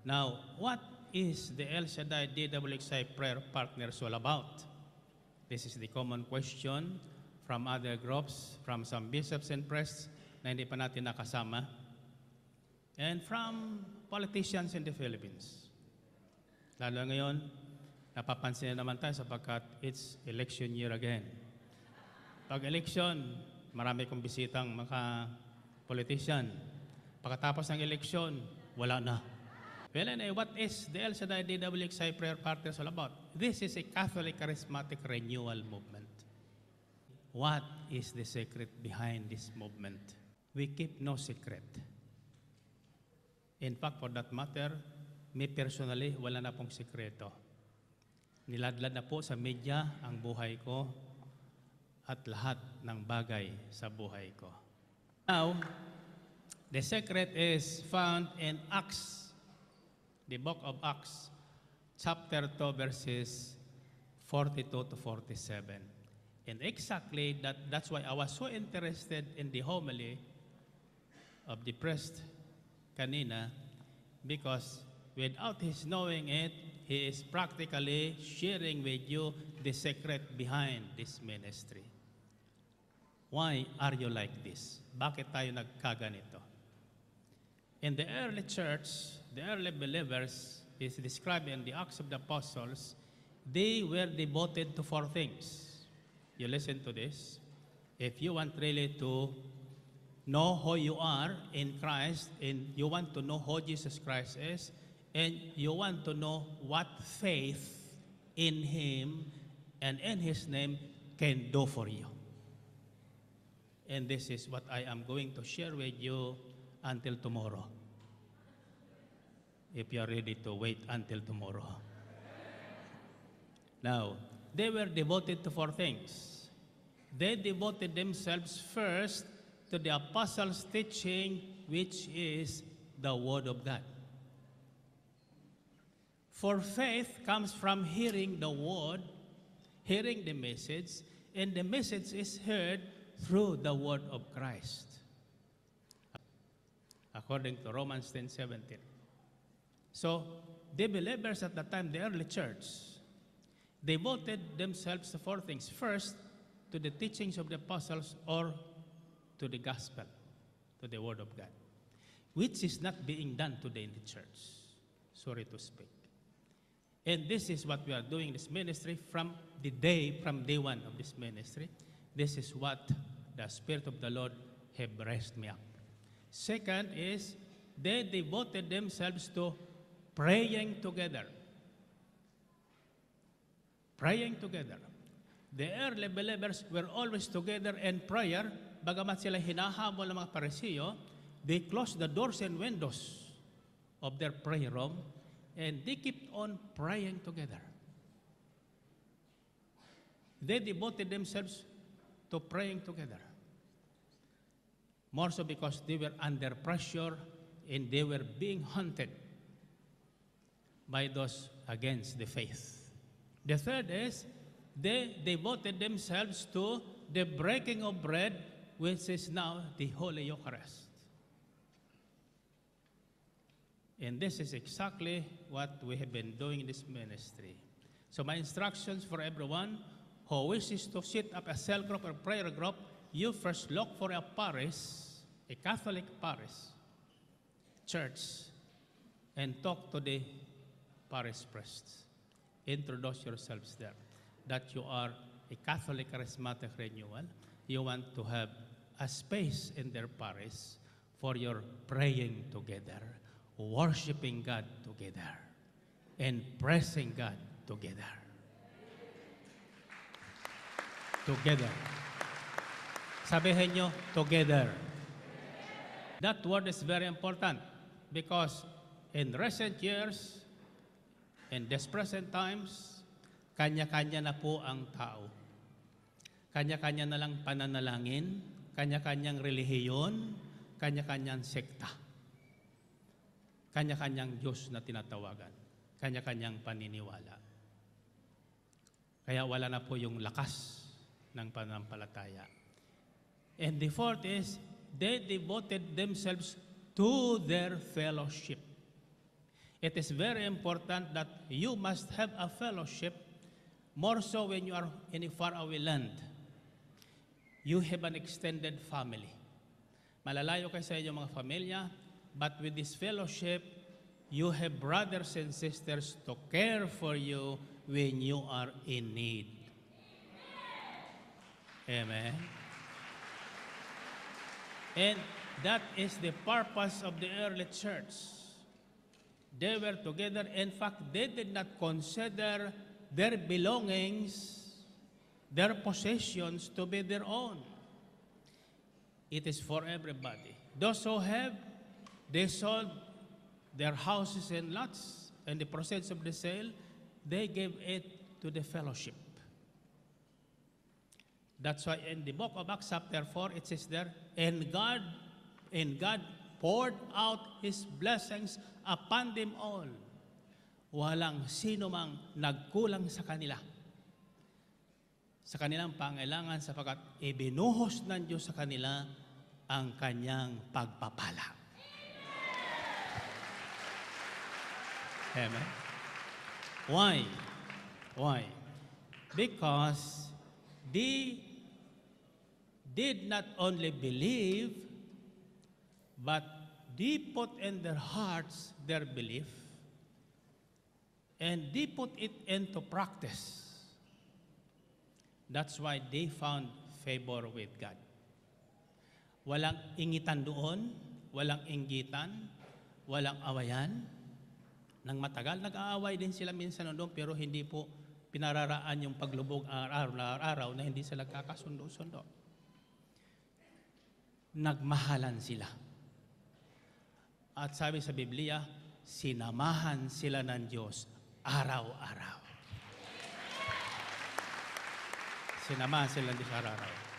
Now, what is the El Shaddai DWXI Prayer Partners all about? This is the common question from other groups, from some bishops and priests na hindi pa natin nakasama, and from politicians in the Philippines. Lalo ngayon, napapansin na naman tayo sapagkat it's election year again. Pag election, marami kong bisitang mga politician. Pagkatapos ng eleksyon, wala na. Well, anyway, what is the El Shaddai DWXI Prayer Partners all about? This is a Catholic Charismatic Renewal Movement. What is the secret behind this movement? We keep no secret. In fact, for that matter, me personally, wala na pong sekreto. Niladlad na po sa media ang buhay ko at lahat ng bagay sa buhay ko. Now, the secret is found in Acts, the book of Acts, chapter 2, verses 42 to 47. And exactly that's why I was so interested in the homily of the priest kanina, because without his knowing it, he is practically sharing with you the secret behind this ministry. Why are you like this? Bakit tayo nagkaganito? In the early church, the early believers is described in the Acts of the Apostles, they were devoted to 4 things. You listen to this. If you want really to know who you are in Christ, and you want to know who Jesus Christ is, and you want to know what faith in Him and in His name can do for you. And this is what I am going to share with you until tomorrow. If you are ready to wait until tomorrow. Now, they were devoted to 4 things. They devoted themselves first to the apostles' teaching, which is the Word of God. For faith comes from hearing the Word, hearing the message, and the message is heard through the Word of Christ. According to Romans 10:17. So, the believers at the time, the early church, devoted themselves to 4 things. First, to the teachings of the apostles, or to the gospel, to the Word of God, which is not being done today in the church, sorry to speak. And this is what we are doing in this ministry from day 1 of this ministry. This is what the Spirit of the Lord have raised me up. Second is, they devoted themselves to praying together. Praying together. The early believers were always together in prayer. Bagamat sila hinahabol ng mga Parisiyo, they closed the doors and windows of their prayer room, and they kept on praying together. They devoted themselves to praying together. More so because they were under pressure and they were being hunted by those against the faith. The third is, they devoted themselves to the breaking of bread, which is now the Holy Eucharist. And this is exactly what we have been doing in this ministry. So my instructions for everyone who wishes to set up a cell group or prayer group, you first look for a parish, a Catholic parish, church, and talk to the parish priests. Introduce yourselves there, that you are a Catholic Charismatic Renewal. You want to have a space in their parish for your praying together, worshiping God together, and praising God together. Together. Sabihin nyo, together. That word is very important because in recent years, in these present times, kanya-kanya na po ang tao. Kanya-kanya na lang pananalangin, kanya-kanyang relihiyon, kanya-kanyang sekta. Kanya-kanyang Diyos na tinatawagan, kanya-kanyang paniniwala. Kaya wala na po yung lakas ng pananampalataya. And the fourth is, they devoted themselves to their fellowship. It is very important that you must have a fellowship, more so when you are in a faraway land. You have an extended family. Malalayo kayo sa inyong mga pamilya, but with this fellowship, you have brothers and sisters to care for you when you are in need. Amen. And that is the purpose of the early church. They were together. In fact, they did not consider their belongings, their possessions to be their own. It is for everybody. Those who have, they sold their houses and lots, and the proceeds of the sale, they gave it to the fellowship. That's why in the book of Acts chapter 4, it says there, and God poured out His blessings upon them all. Walang sino mang nagkulang sa kanila. Sa kanilang pangailangan sapagkat ibinuhos ng Diyos sa kanila ang kanyang pagpapala. Amen. Why? Why? Because they did not only believe, but they put in their hearts their belief, and they put it into practice. That's why they found favor with God. Walang ingitan doon, walang inggitan, walang awayan. Nang matagal, nag-aaway din sila minsan doon, pero hindi po pinararaan yung paglubog araw-araw na hindi sila kakasundo-sundo. Nagmahalan sila. At sabi sa Biblia, sinamahan sila ng Diyos araw-araw. Sinamahan sila ng Diyos araw-araw.